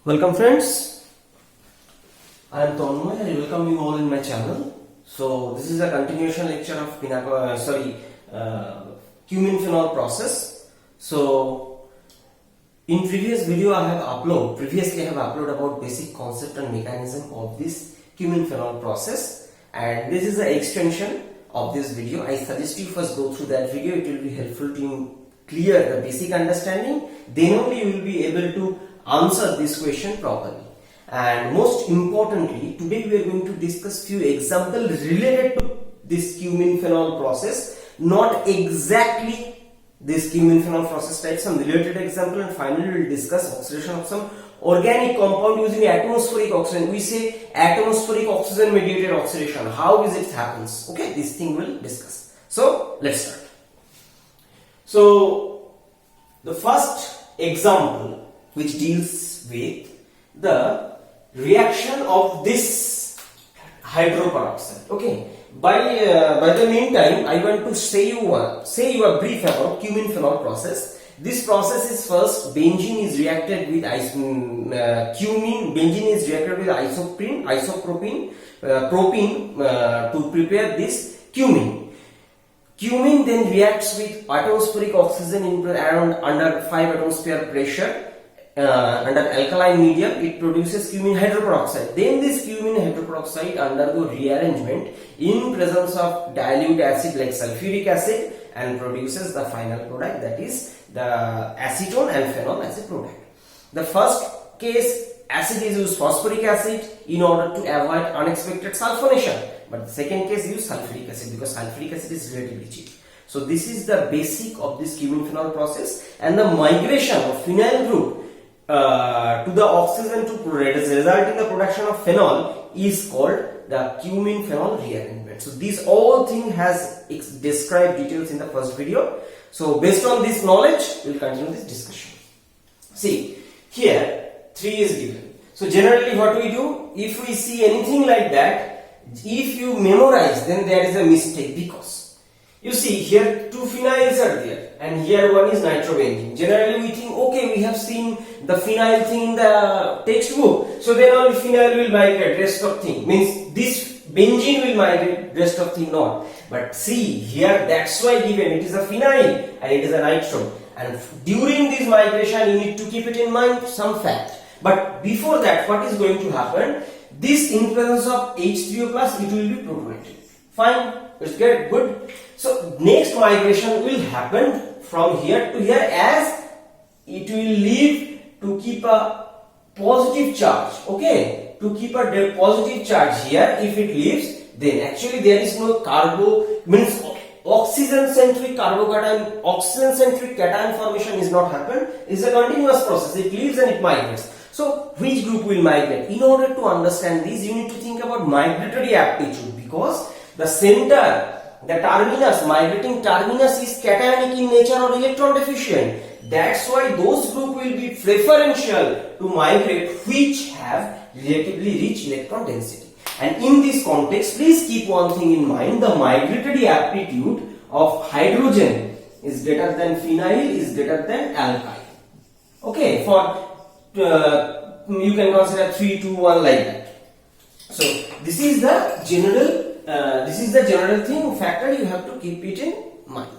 Welcome friends, I am Tanmay and I welcome you all in my channel. So this is a continuation lecture of Cumene Phenol Process. So in previous video I have uploaded about basic concept and mechanism of this Cumene Phenol Process, and this is the extension of this video. I suggest you first go through that video. It will be helpful to clear the basic understanding, then only you will be able to answer this question properly. And most importantly, today we are going to discuss few examples related to this Cumene Phenol process, not exactly this Cumene Phenol process type, some related example, and finally we will discuss oxidation of some organic compound using atmospheric oxygen. We say atmospheric oxygen mediated oxidation. How is it happens? Okay, this thing we'll discuss. So let's start. So the first example which deals with the reaction of this hydroperoxide. Okay, by the meantime, I want to say you a brief about Cumene Phenol process. This process is first benzene is reacted with propene to prepare this cumene. Cumene then reacts with atmospheric oxygen under 5 atmosphere pressure. Under alkaline medium, it produces cumene hydroperoxide. Then this cumene hydroperoxide undergo rearrangement in presence of dilute acid like sulfuric acid and produces the final product, that is the acetone and phenol as a product. The first case, acid is used phosphoric acid in order to avoid unexpected sulfonation, but the second case use sulfuric acid because sulfuric acid is relatively cheap. So this is the basic of this Cumene Phenol process, and the migration of phenyl group to the oxygen to result in the production of phenol is called the Cumene Phenol rearrangement. So this all thing has described details in the first video. So based on this knowledge, we will continue this discussion. See, here 3 is given. So generally what we do, if we see anything like that, if you memorize, then there is a mistake, because you see here 2 phenyls are there and here one is nitrobenzene. Generally we think, okay, we have seen the phenyl thing in the textbook, so then only phenyl will migrate, rest of thing means this benzene will migrate, rest of thing not. But see here, that's why given it is a phenyl and it is a nitro, and during this migration you need to keep it in mind some fact. But before that, what is going to happen, this in presence of H3O plus, it will be protonated. Fine, it's good. So next migration will happen from here to here, as it will leave to keep a positive charge. Okay, to keep a positive charge here. If it leaves, then actually there is no means oxygen centric cation formation is not happened. It's a continuous process. It leaves and it migrates. So which group will migrate? In order to understand this, you need to think about migratory aptitude, because the center, the terminus, migrating terminus is cationic in nature or electron deficient. That's why those group will be preferential to migrate which have relatively rich electron density. And in this context, please keep one thing in mind: the migratory aptitude of hydrogen is greater than phenyl, is greater than alkyl. Okay, for you can consider 3, 2, 1 like that. So this is the general thing, factor you have to keep it in mind.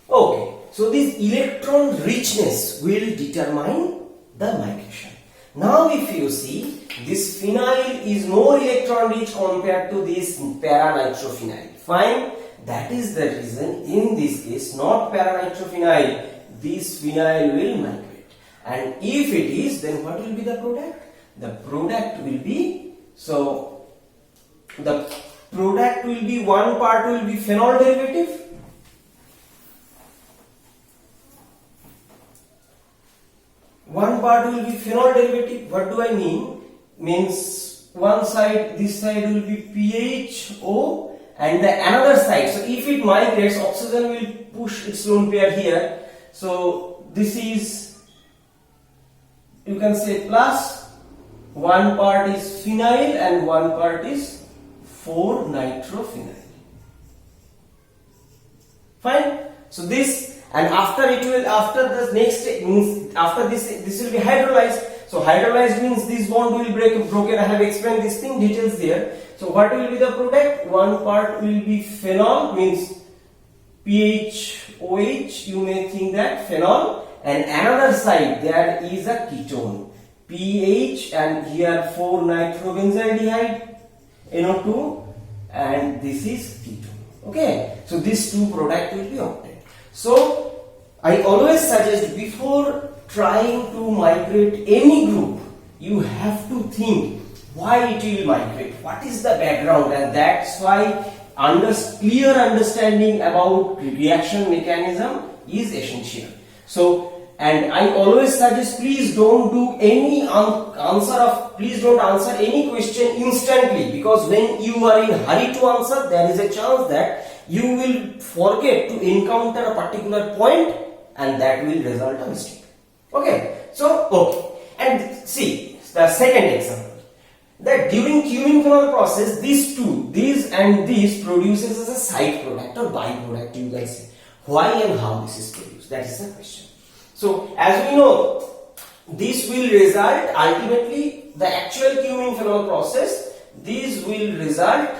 Okay, so this electron richness will determine the migration. Now if you see, this phenyl is more electron rich compared to this para-nitrophenyl. Fine, that is the reason in this case not para-nitrophenyl, this phenyl will migrate. And if it is, then what will be the product? The product will be, so the product will be, one part will be phenol derivative, one part will be phenol derivative. What do I mean? Means one side, this side will be PHO and the another side. So if it migrates, oxygen will push its lone pair here. So this is, you can say plus, one part is phenyl and one part is 4-nitrophenyl. Fine. So this, and after it will, after the next means after this will be hydrolyzed. So hydrolyzed means this bond will break broken. I have explained this thing details there. So what will be the product? One part will be phenol, means PHOH, you may think that phenol, and another side there is a ketone, PH, and here 4-nitrobenzaldehyde, NO2, and this is ketone. Okay, so these two products will be obtained. So I always suggest, before trying to migrate any group, you have to think why it will migrate, what is the background, and that's why clear understanding about reaction mechanism is essential. So, and I always suggest, please don't do any please don't answer any question instantly, because when you are in hurry to answer, there is a chance that you will forget to encounter a particular point, and that will result in mistake. Okay, so okay, and see the second example, that during Cumene Phenol process, these produces as a side product or byproduct, you can say. Why and how this is produced, that is the question. So as we know, this will result ultimately, the actual Cumene Phenol process, this will result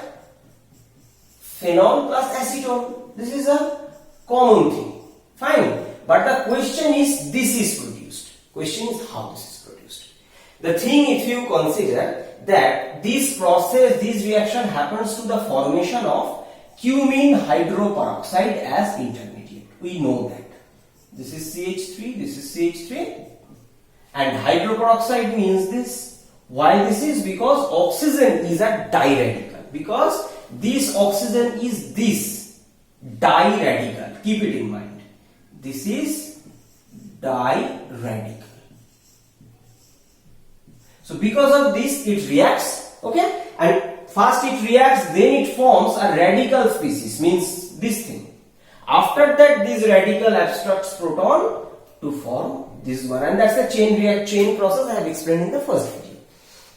phenol plus acetone. This is a common thing, fine. But the question is, this is produced. Question is how this is produced. The thing, if you consider that this process, this reaction happens to the formation of cumene hydroperoxide as intermediate. We know that. This is CH3, this is CH3, and hydroperoxide means this. Why this is? Because oxygen is a diradical. Because this oxygen is this diradical. Keep it in mind. This is diradical. So because of this, it reacts, okay, and first it reacts, then it forms a radical species, means this thing. After that, this radical abstracts proton to form this one, and that's the chain process I have explained in the first video.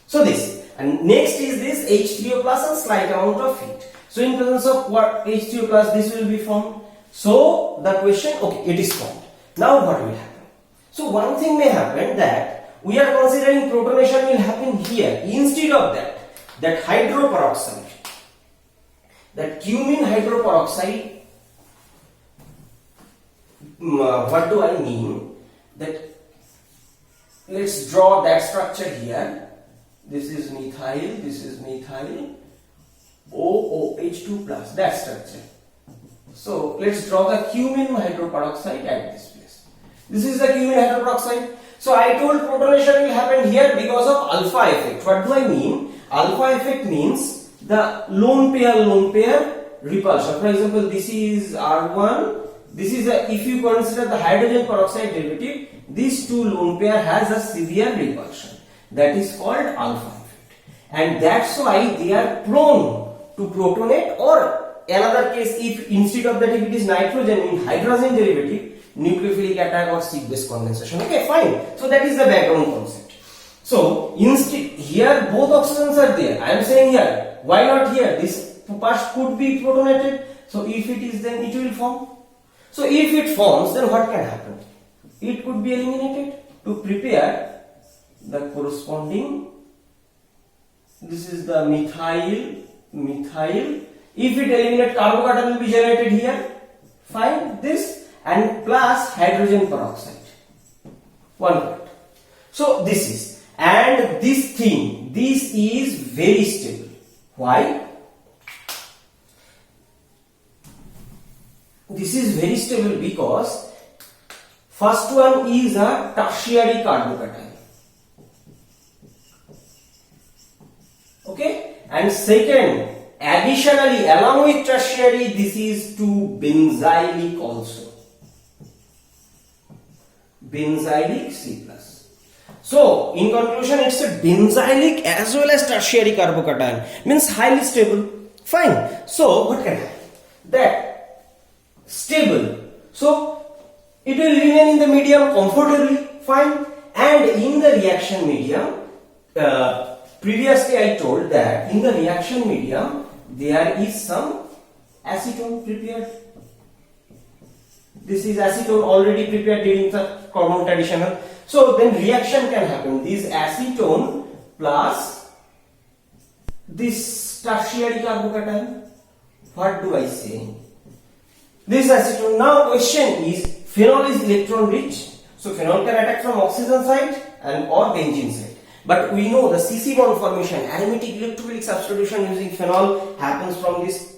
So this, and next is this H3O plus and slight amount of heat. So in presence of what H3O plus, this will be formed. So the question, okay, it is formed. Now what will happen? So one thing may happen, that we are considering protonation will happen here. Instead of that hydroperoxide, that cumene hydroperoxide, what do I mean? That let's draw that structure here. This is methyl, OOH2 plus, that structure. So let's draw the cumene hydroperoxide at this place. This is the cumene hydroperoxide. So I told protonation will happen here because of alpha effect. What do I mean? Alpha effect means the lone pair repulsion. For example, this is R1. This is if you consider the hydrogen peroxide derivative, these two lone pair has a severe repulsion. That is called alpha effect. And that's why they are prone to protonate, or another case, if instead of that, if it is nitrogen in hydrogen derivative, nucleophilic attack or seed-based condensation. Okay, fine. So that is the background concept. So instead, here both oxygens are there. I am saying here, why not here? This part could be protonated. So if it is, then it will form. So if it forms, then what can happen? It could be eliminated to prepare the corresponding. This is the methyl. If it eliminates, carbocation will be generated here. Fine. This. And plus hydrogen peroxide, one part. So this is, and this thing, this is very stable. Why? This is very stable because first one is a tertiary carbocation. Okay, and second, additionally, along with tertiary, this is two benzylic also. Benzylic C+. So in conclusion, it's a benzylic as well as tertiary carbocation, means highly stable. Fine. So what can happen? That stable. So it will remain in the medium comfortably. Fine. And in the reaction medium, previously I told that in the reaction medium there is some acetone prepared. This is acetone already prepared during the carbon additional. So then reaction can happen. This acetone plus this tertiary carbocation. What do I say? This acetone. Now question is, phenol is electron rich, so phenol can attack from oxygen side and or benzene side. But we know the CC bond formation, aromatic electrophilic substitution using phenol happens from this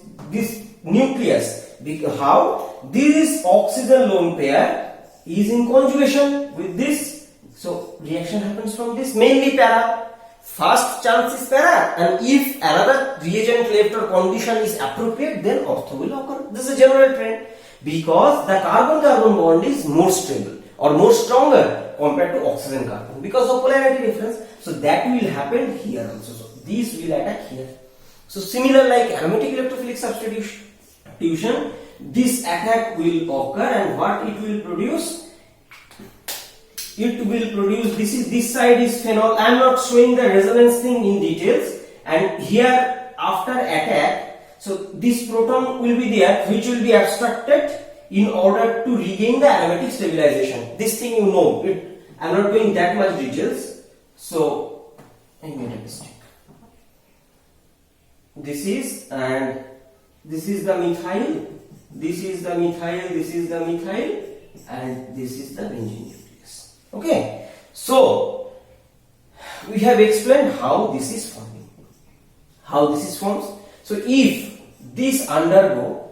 nucleus. Because how? This oxygen lone pair is in conjugation with this, so reaction happens from this, mainly para. First chance is para, and if another reagent left or condition is appropriate, then ortho will occur. This is a general trend, because the carbon-carbon bond is more stable or more stronger compared to oxygen-carbon because of polarity difference. So that will happen here also. So these will attack here. So similar like aromatic electrophilic substitution, this attack will occur, and what it will produce? It will produce, this side is phenol. I am not showing the resonance thing in details, and here after attack, so this proton will be there which will be abstracted in order to regain the aromatic stabilization. This thing you know, I am not going that much details. So I made a mistake. This is, and this is the methyl, this is the methyl, this is the methyl, and this is the benzene nucleus. Okay, so we have explained how this is forming, how this is formed. So if this undergo,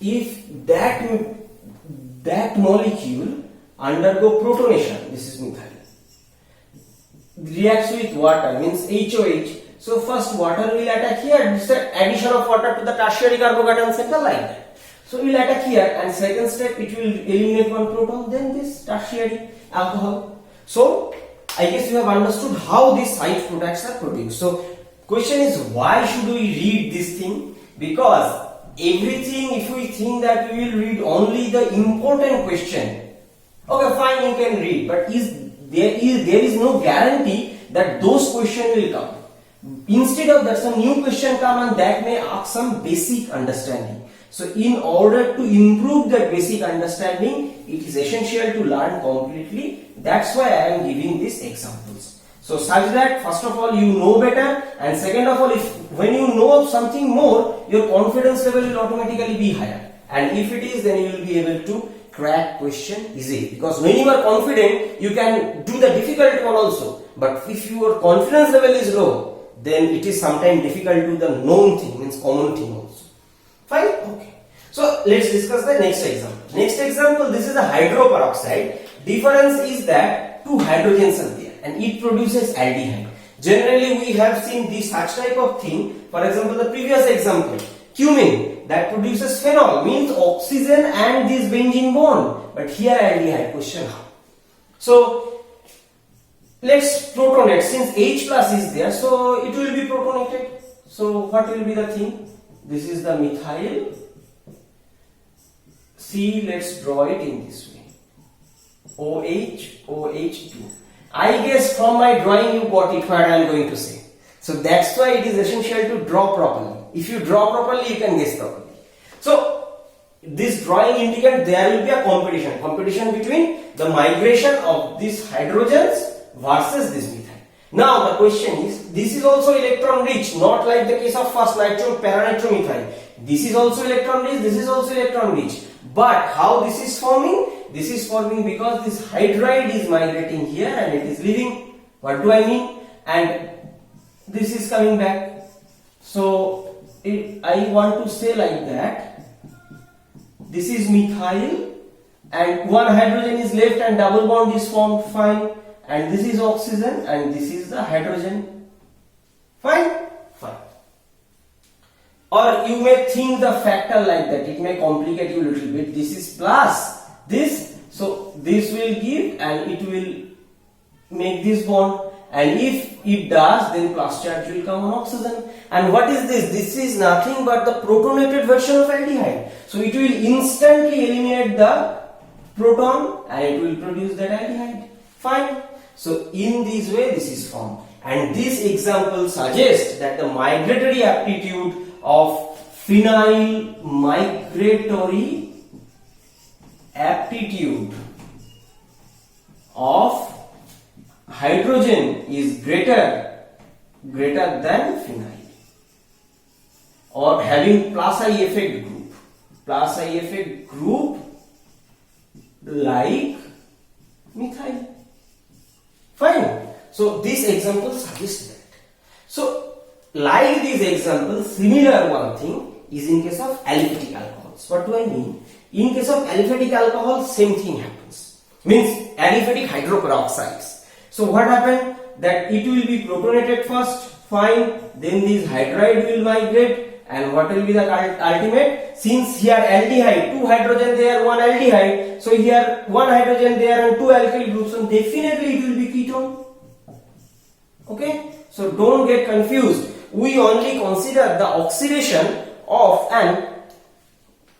if that molecule undergo protonation, this is methyl, reacts with water, means HOH. So first water will attack here, this is addition of water to the tertiary carbocation center like that. So it will attack here, and second step it will eliminate one proton, then this tertiary alcohol. So I guess you have understood how these side products are produced. So question is, why should we read this thing? Because everything, if we think that we will read only the important question, okay fine, you can read, but there is no guarantee that those questions will come. Instead of that, some new question come, and that may ask some basic understanding. So in order to improve that basic understanding, it is essential to learn completely. That's why I am giving these examples. So such that first of all you know better, and second of all, when you know something more, your confidence level will automatically be higher. And if it is, then you will be able to crack question easily. Because when you are confident, you can do the difficult one also. But if your confidence level is low, then it is sometimes difficult to the known thing, means common thing also. Fine? Okay. So let's discuss the next example. Next example, this is a hydroperoxide. Difference is that two hydrogens are there and it produces aldehyde. Generally we have seen this such type of thing. For example, the previous example, cumene, that produces phenol, means oxygen and this benzene bond. But here aldehyde, question how? So let's protonate, since H plus is there, so it will be protonated. So what will be the thing? This is the methyl. See, let's draw it in this way. OH, OH2. I guess from my drawing you got it what I am going to say. So that's why it is essential to draw properly. If you draw properly, you can guess properly. So this drawing indicates there will be a competition between the migration of these hydrogens versus this methyl. Now the question is, this is also electron rich, not like the case of first para-nitromethyl. This is also electron rich, this is also electron rich. But how this is forming? This is forming because this hydride is migrating here and it is leaving. What do I mean? And this is coming back. So I want to say like that. This is methyl and one hydrogen is left and double bond is formed, fine. And this is oxygen and this is the hydrogen. Fine? Fine. Or you may think the factor like that. It may complicate you a little bit. This is plus this. So this will give and it will make this bond. And if it does, then plus charge will come on oxygen. And what is this? This is nothing but the protonated version of aldehyde. So it will instantly eliminate the proton and it will produce that aldehyde. Fine. So in this way this is formed, and this example suggests that the migratory aptitude of phenyl migratory aptitude of hydrogen is greater than phenyl, or having plus I effect group like methyl. Fine. So this example suggests that. So like this example, similar one thing is in case of aliphatic alcohols. What do I mean? In case of aliphatic alcohol, same thing happens. Means aliphatic hydroperoxides. So what happened? That it will be protonated first, fine, then this hydride will migrate, and what will be the ultimate? Since here aldehyde, 2 hydrogen there, 1 aldehyde, so here 1 hydrogen there and 2 alkyl groups, and definitely it will be ketone. Okay, so don't get confused. We only consider the oxidation of an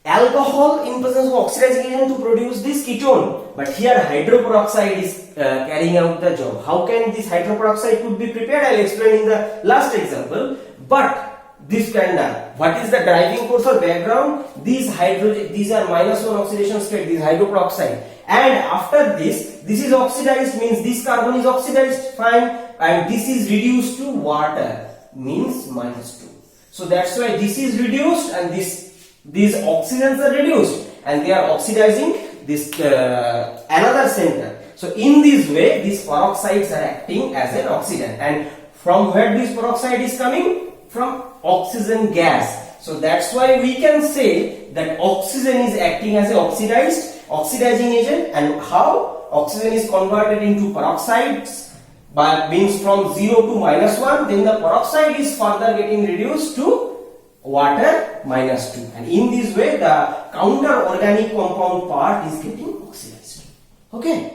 alcohol in presence of oxidizing agent to produce this ketone, but here hydroperoxide is carrying out the job. How can this hydroperoxide could be prepared? I'll explain in the last example. But this candle, what is the driving force or background? These are -1 oxidation state, this hydroperoxide, and after this is oxidized, means this carbon is oxidized, fine, and this is reduced to water, means -2. So that's why this is reduced and these oxygens are reduced, and they are oxidizing this another center. So in this way, these peroxides are acting as an oxidant, and from where this peroxide is coming? From oxygen gas. So that's why we can say that oxygen is acting as an oxidizing agent, and how oxygen is converted into peroxides by means from 0 to -1, then the peroxide is further getting reduced to water -2, and in this way the counter organic compound part is getting oxidized. Okay.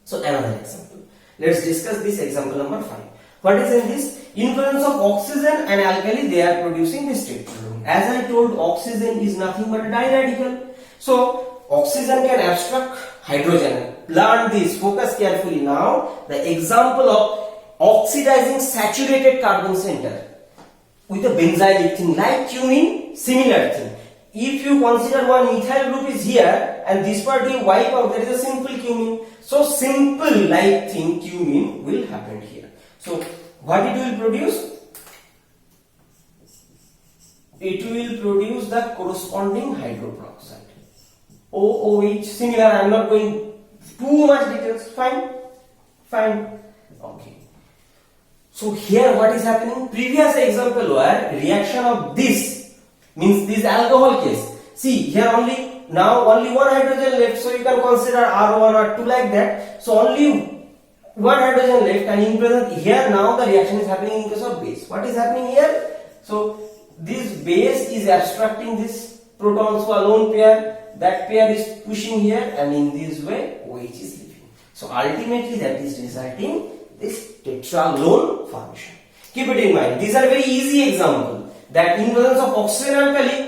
So another example. Let's discuss this example number 5. What is in this? In presence of oxygen and alkali, they are producing this tetrahedron. As I told, oxygen is nothing but a diradical. So oxygen can abstract hydrogen. Learn this, focus carefully now. The example of oxidizing saturated carbon center with a benzylic thing like cumene, similar thing. If you consider one methyl group is here and this part you wipe out, there is a simple cumene. So simple like thing cumene will happen here. So what it will produce? It will produce the corresponding hydroperoxide. OOH, similar. I am not going too much details. Fine. Okay. So here what is happening? Previous example were reaction of this, means this alcohol case. See here only one hydrogen left, so you can consider R1 R2 like that. So only one hydrogen left, and in present here now the reaction is happening in case of base. What is happening here? So this base is abstracting this proton, so a lone pair, that pair is pushing here, and in this way OH is leaving. So ultimately that is resulting this tetralone formation. Keep it in mind. These are very easy example that in presence of oxygen alkali,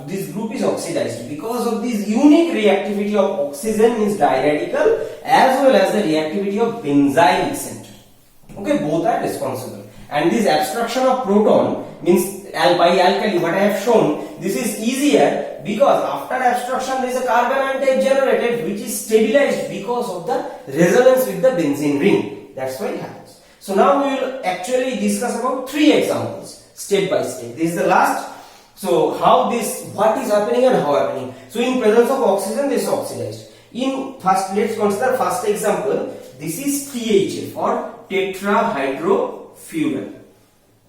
this group is oxidized because of this unique reactivity of oxygen, means diradical, as well as the reactivity of benzylic center. Okay, both are responsible. And this abstraction of proton, means by alkali, what I have shown, this is easier because after abstraction there is a carbon ion type generated which is stabilized because of the resonance with the benzene ring. That's why it happens. So now we will actually discuss about 3 examples step by step. This is the last. So what is happening and how happening. So in presence of oxygen, this is oxidized. Let's consider first example. This is THF or tetrahydrofuran.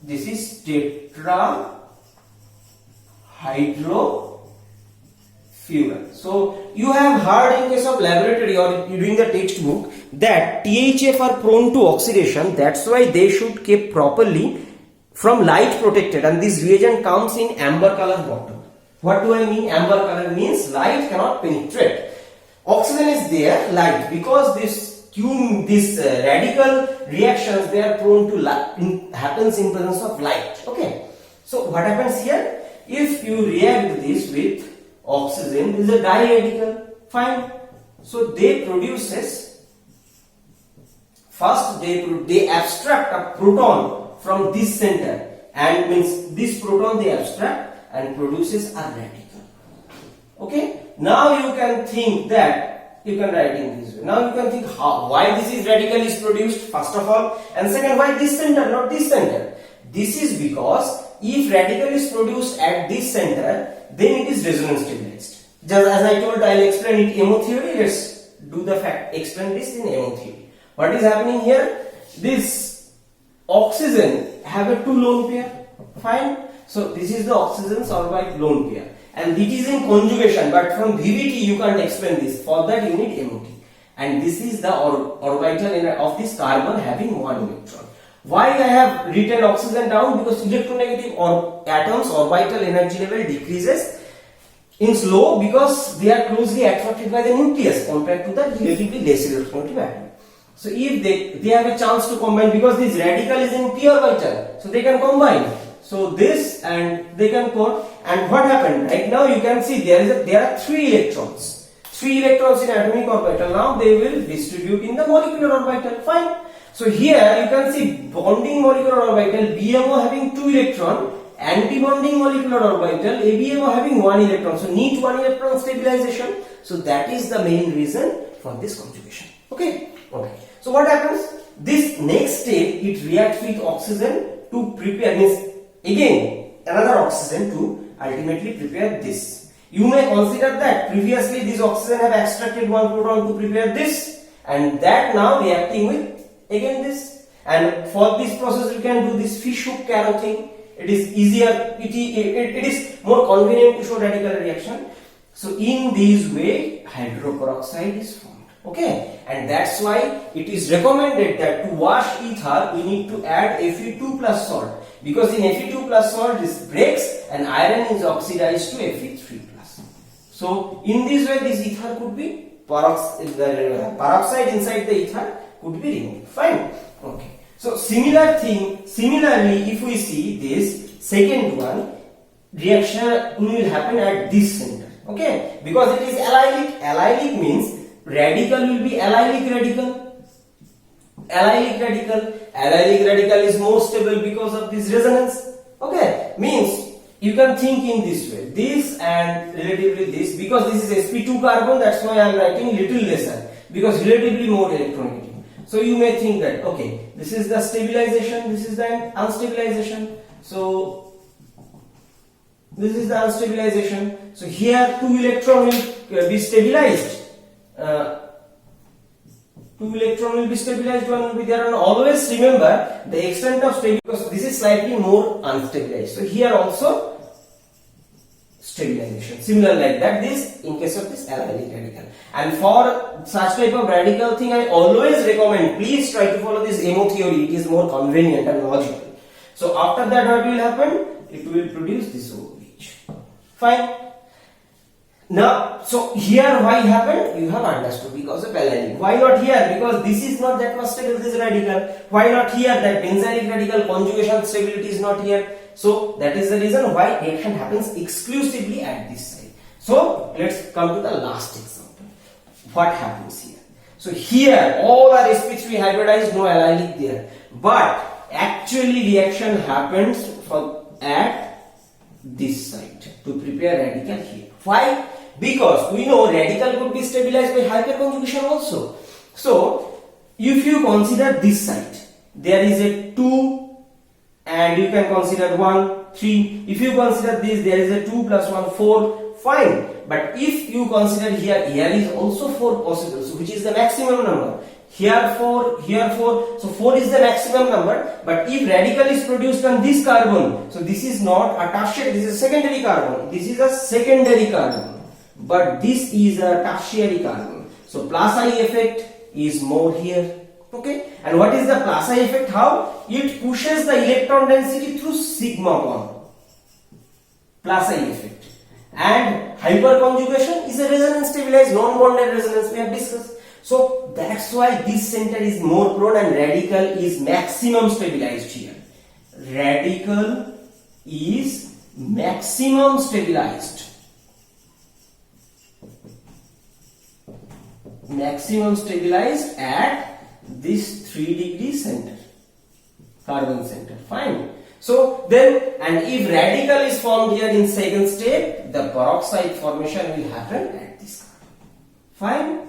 This is tetrahydrofuran. So you have heard in case of laboratory or during the textbook that THF are prone to oxidation. That's why they should keep properly from light protected, and this reagent comes in amber color bottle. What do I mean? Amber color means light cannot penetrate. Oxygen is there, light, because this radical reactions, they are prone to happens in presence of light. Okay. So what happens here? If you react this with oxygen, this is a diradical. Fine. So they abstract a proton from this center, and means this proton they abstract and produces a radical. Okay. Now you can think that you can write in this way. Now you can think why this radical is produced first of all, and second, why this center, not this center. This is because if radical is produced at this center, then it is resonance stabilized. Just as I told, I'll explain it MO theory. Let's do the fact, explain this in MO theory. What is happening here? This oxygen have a 2 lone pair. Fine. So this is the oxygen sorbite lone pair, and it is in conjugation. But from VVT you can't explain this. For that you need MOT. And this is the orbital of this carbon having 1 electron. Why I have written oxygen down? Because electronegative or atoms orbital energy level decreases in slow because they are closely attracted by the nucleus compared to the relatively less electronegative atom. So if they have a chance to combine, because this radical is in p orbital, so they can combine. So this and they can put, and what happened? Right now you can see there are 3 electrons. 3 electrons in atomic orbital. Now they will distribute in the molecular orbital. Fine. So here you can see bonding molecular orbital, BMO having 2 electron, anti-bonding molecular orbital, ABMO having 1 electron. So need 1 electron stabilization. So that is the main reason for this conjugation. Okay. Okay. So what happens? This next step, it reacts with oxygen to prepare, means again another oxygen to ultimately prepare this. You may consider that previously this oxygen have extracted 1 proton to prepare this, and that now reacting with again this. And for this process you can do this fish hook arrow thing. It is easier, it is more convenient to show radical reaction. So in this way hydroperoxide is formed. Okay, and that's why it is recommended that to wash ether we need to add Fe2 plus salt, because in Fe2 plus salt this breaks and iron is oxidized to Fe3 plus. So in this way this ether could be peroxide inside the ether could be removed. Fine. Okay. So similarly if we see this second one, reaction will happen at this center. Okay, because it is allylic. Allylic means radical will be allylic radical. Allylic radical. Allylic radical is more stable because of this resonance. Okay, means you can think in this way, this and relatively this, because this is sp2 carbon, that's why I am writing little lesser, because relatively more electronegative. So you may think that okay, this is the stabilization, this is the unstabilization. So this is the unstabilization. So here 2 electron will be stabilized. 2 electron will be stabilized, 1 will be there, and always remember the extent of stability, because this is slightly more unstabilized. So here also stabilization, similar like that, this in case of this allylic radical. And for such type of radical thing I always recommend, please try to follow this MO theory, it is more convenient and logical. So after that what will happen? It will produce this OH. Fine. Now, so here why happened? You have understood, because of allylic. Why not here? Because this is not that much stable, this radical. Why not here? That benzylic radical conjugation stability is not here. So that is the reason why reaction happens exclusively at this side. So let's come to the last example. What happens here? So here all are sp3 hybridized, no allylic there. But actually reaction happens at this site to prepare radical here. Why? Because we know radical could be stabilized by hyperconjugation also. So if you consider this site, there is a 2 and you can consider 1, 3. If you consider this, there is a 2 plus 1, 4. Fine. But if you consider here is also 4 possible. So which is the maximum number? Here 4, here 4. So 4 is the maximum number. But if radical is produced on this carbon, so this is not a tertiary, this is a secondary carbon. This is a secondary carbon. But this is a tertiary carbon. So plus I effect is more here. Okay. And what is the plus I effect? How? It pushes the electron density through sigma bond. Plus I effect. And hyperconjugation is a resonance stabilized non-bonded resonance we have discussed. So that's why this center is more prone and radical is maximum stabilized here. Radical is maximum stabilized. Maximum stabilized at this 3 degree center, carbon center. Fine. So then, and if radical is formed here in second step, the peroxide formation will happen at this carbon. Fine.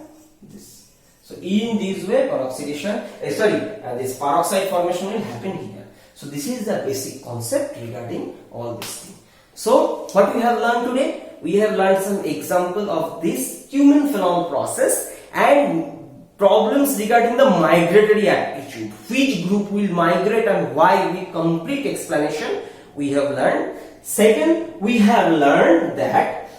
So in this way peroxidation, this peroxide formation will happen here. So this is the basic concept regarding all this thing. So what we have learned today? We have learned some example of this Cumene Phenol process and problems regarding the migratory aptitude. Which group will migrate and why, with complete explanation we have learned. Second, we have learned that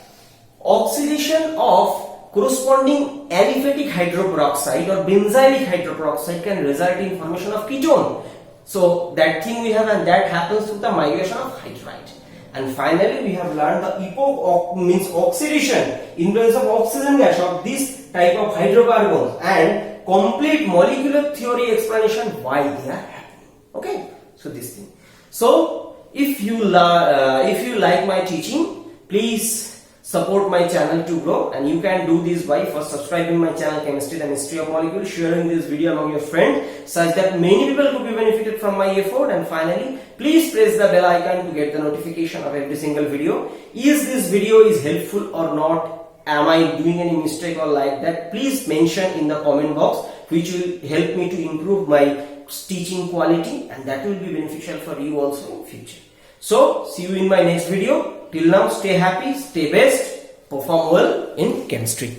oxidation of corresponding aliphatic hydroperoxide or benzylic hydroperoxide can result in formation of ketone. So that thing we have, and that happens through the migration of hydride. And finally, we have learned the epoch means oxidation, influence of oxygen gas of this type of hydrocarbons, and complete molecular theory explanation why they are happening. Okay, so this thing. So if you like my teaching, please support my channel to grow, and you can do this by first subscribing my channel Chemistry, the Mystery of Molecules, sharing this video among your friends such that many people could be benefited from my effort, and finally please press the bell icon to get the notification of every single video. Is this video is helpful or not? Am I doing any mistake or like that? Please mention in the comment box, which will help me to improve my teaching quality, and that will be beneficial for you also in future. So see you in my next video. Till now, stay happy, stay best, perform well in chemistry.